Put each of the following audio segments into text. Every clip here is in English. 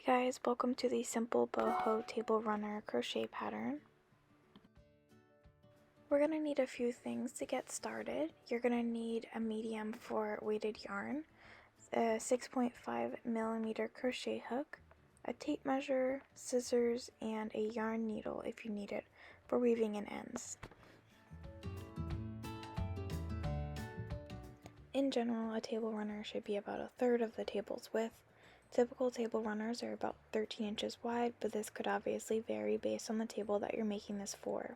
Guys, welcome to the simple boho table runner crochet pattern. We're going to need a few things to get started. You're going to need a medium for weighted yarn, a 6.5mm crochet hook, a tape measure, scissors, and a yarn needle if you need it for weaving in ends. In general, a table runner should be about a third of the table's width. Typical table runners are about 13 inches wide, but this could obviously vary based on the table that you're making this for.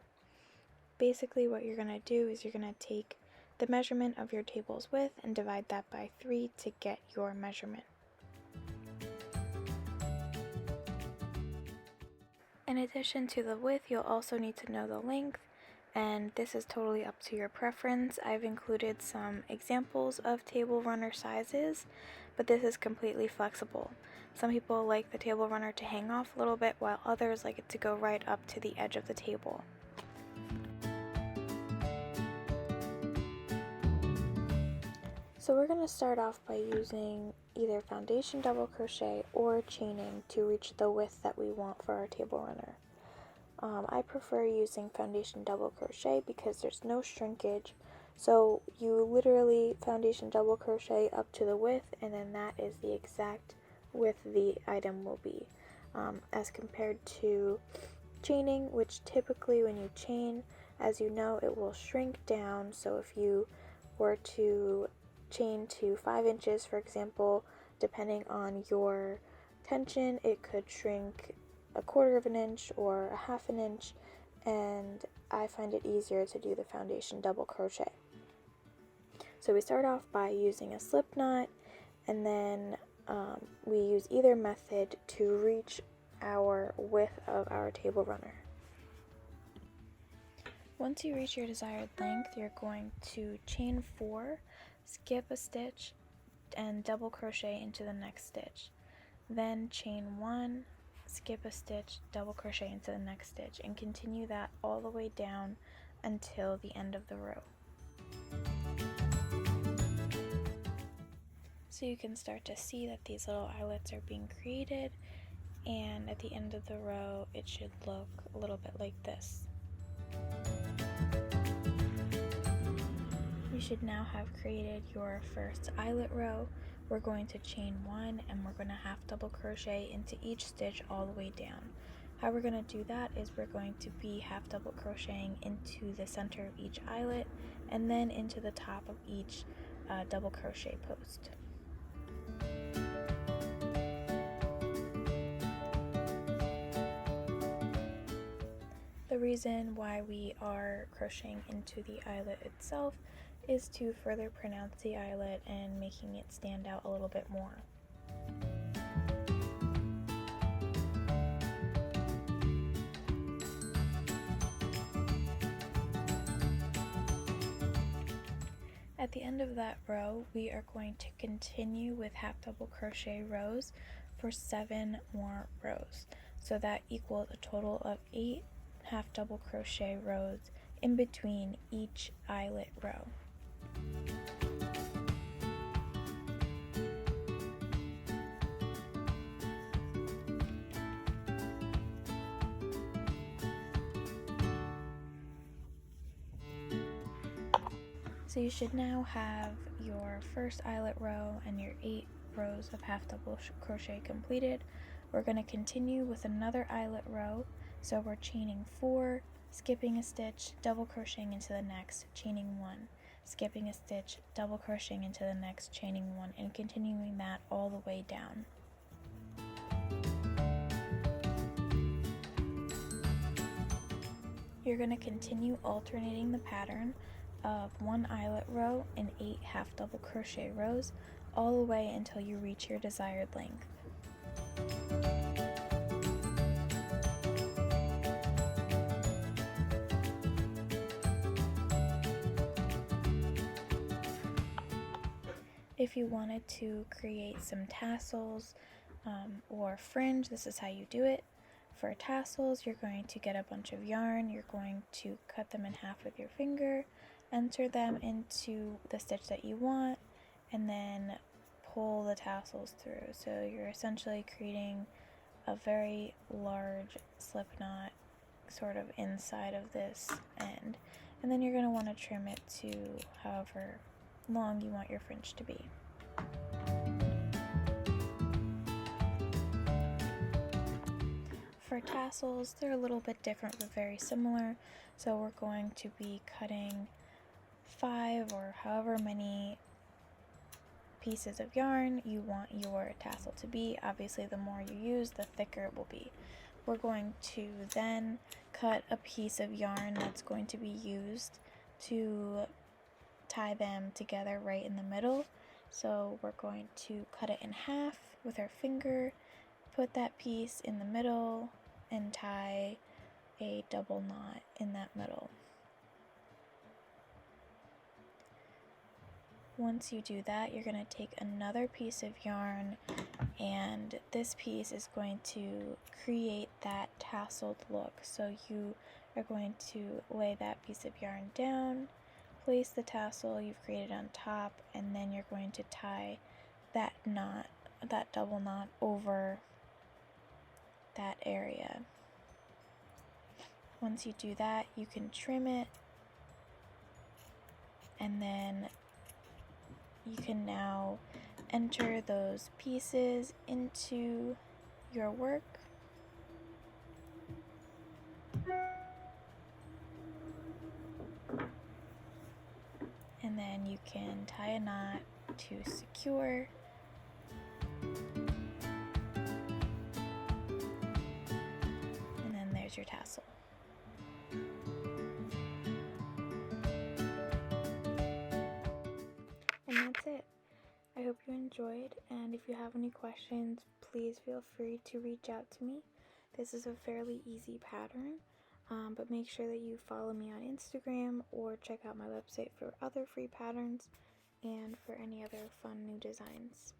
Basically, what you're going to do is you're going to take the measurement of your table's width and divide that by 3 to get your measurement. In addition to the width, you'll also need to know the length, and this is totally up to your preference. I've included some examples of table runner sizes, but this is completely flexible. Some people like the table runner to hang off a little bit, while others like it to go right up to the edge of the table. So we're going to start off by using either foundation double crochet or chaining to reach the width that we want for our table runner. I prefer using foundation double crochet because there's no shrinkage, so you literally foundation double crochet up to the width, and then that is the exact width the item will be, as compared to chaining, which typically when you chain, as you know, it will shrink down. So if you were to chain to 5 inches, for example, depending on your tension, it could shrink a 1/4 of an inch or a 1/2 an inch, and I find it easier to do the foundation double crochet. So we start off by using a slip knot, and then we use either method to reach our width of our table runner. Once you reach your desired length, you're going to chain 4, skip a stitch, and double crochet into the next stitch. Then chain 1, skip a stitch, double crochet into the next stitch, and continue that all the way down until the end of the row. So you can start to see that these little eyelets are being created, and at the end of the row it should look a little bit like this. You should now have created your first eyelet row. We're going to chain 1 and we're going to half double crochet into each stitch all the way down. How we're going to do that is we're going to be half double crocheting into the center of each eyelet and then into the top of each double crochet post. The reason why we are crocheting into the eyelet itself is to further pronounce the eyelet and making it stand out a little bit more. At the end of that row, we are going to continue with half double crochet rows for 7 more rows. So that equals a total of 8 half double crochet rows in between each eyelet row. So you should now have your first eyelet row and your 8 rows of half double crochet completed. We're going to continue with another eyelet row, so we're chaining 4, skipping a stitch, double crocheting into the next, chaining 1, skipping a stitch, double crocheting into the next, chaining 1, and continuing that all the way down. You're going to continue alternating the pattern of 1 eyelet row and 8 half double crochet rows all the way until you reach your desired length. If you wanted to create some tassels or fringe, this is how you do it. For tassels, you're going to get a bunch of yarn, you're going to cut them in half with your finger, enter them into the stitch that you want, and then pull the tassels through. So you're essentially creating a very large slip knot sort of inside of this end, and then you're going to want to trim it to however long you want your fringe to be. For tassels, they're a little bit different but very similar, so we're going to be cutting 5 or however many pieces of yarn you want your tassel to be. Obviously, the more you use, the thicker it will be. We're going to then cut a piece of yarn that's going to be used to tie them together right in the middle. So we're going to cut it in half with our finger, put that piece in the middle, and tie a double knot in that middle. Once you do that, you're going to take another piece of yarn, and this piece is going to create that tasseled look. So you are going to lay that piece of yarn down, place the tassel you've created on top, and then you're going to tie that knot, that double knot, over that area. Once you do that, you can trim it, and then you can now enter those pieces into your work. And then you can tie a knot to secure. And then there's your tassel. And that's it. I hope you enjoyed, and if you have any questions, please feel free to reach out to me. This is a fairly easy pattern, but make sure that you follow me on Instagram or check out my website for other free patterns and for any other fun new designs.